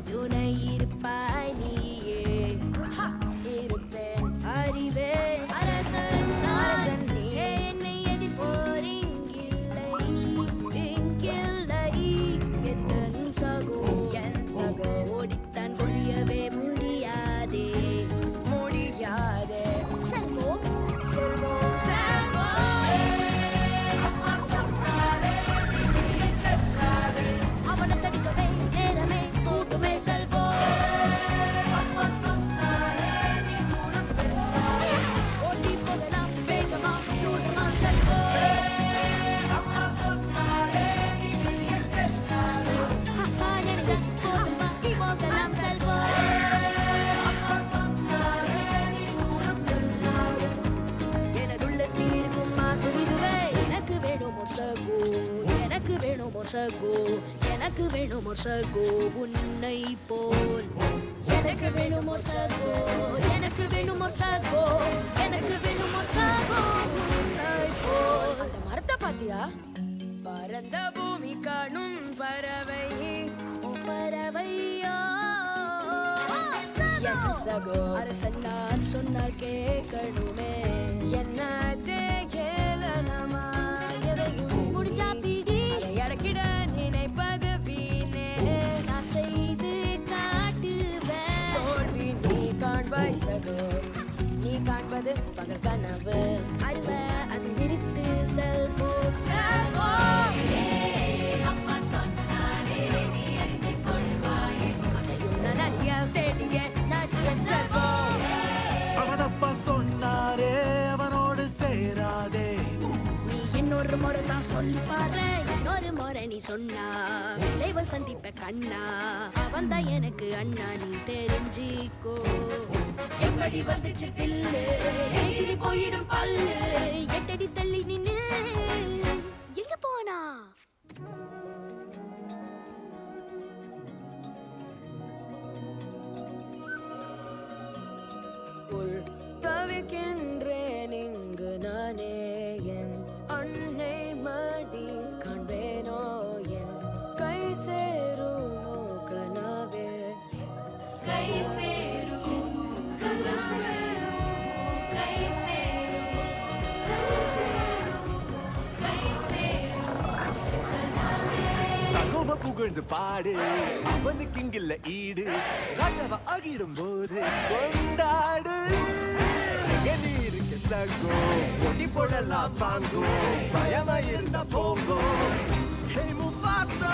துணை இருப்பாய் நீயே இருப்பேன் அறிவேன் அரசன் அரசன் நீ என்னை எதிர்ப்போர் இங்கில்லை என் சகோ ஓடித்தான் ஒழியவே முடியாதே செல்வோம் செல்வோம் அவனை தடிக்கவே நேரமே கூட்டுமே செல்வோம் ஓட்டி போகலாம் வேகமா தூரமா செல்வோம் போகலாம் செல்வோம் எனதுள்ளத்தில் இருக்கும் ஆசை இதுவே எனக்கு வேணும் ஒரு சகோ எனக்கு வேணும் ஒரு சகோ எனக்கு வேணும் ஒரு சகோ உன்னை போல் எனக்கு வேணும் ஒரு சகோ எனக்கு வேணும் ஒரு சகோ எனக்கு வேணும் ஒரு சகோ உன்னை போல் அந்த மரத்தை பாத்தியா பரந்த பூமி காணும் பறவை பறவையோ சகோ அரசன் நான் சொன்னால் கேட்கணுமே என்னதே கேளனமா எதையும் முடிஞ்சா பிடி அடக்கிட நினைப்பது வீணே நான் செய்து காட்டுவேன் தோல்வி நீ காண்பாய் சகோ நீ காண்பது பகல் கனவு அருவ அது நிறுத்து செல்வோம் செல்வோம் அவனப்பா சொன்னாரே அவனோடு சேராதே நீ இன்னொரு முறை தான் சொல்லி பாரு இன்னொரு முறை நீ சொன்னா விளைவ சந்திப்ப கண்ணா அவன் தான் எனக்கு அண்ணா நீ தெரிஞ்சிக்கோ எப்படி வந்துச்சு தில்லு எகிரி போயிடும் பல்லு எட்டடி தள்ளி நின்னு எங்க போனா தவிக்கின்றேன் இங்கு நானே என் அன்னை மடி காண்பேனோ என் கை சேருமோ கனவே கை சேரும் கை சேரும் கை சேரும் கை சேரும் சகோவ புகழ்ந்து பாடு அவனுக்கு இங்கில்ல ஈடு ராஜாவ ஆகிடும் போது கொண்டாடு இருக்க சகோ ஒடி போடலாம் வாங்கோ பயமா இருந்தா போங்கோ ஹே முபாசா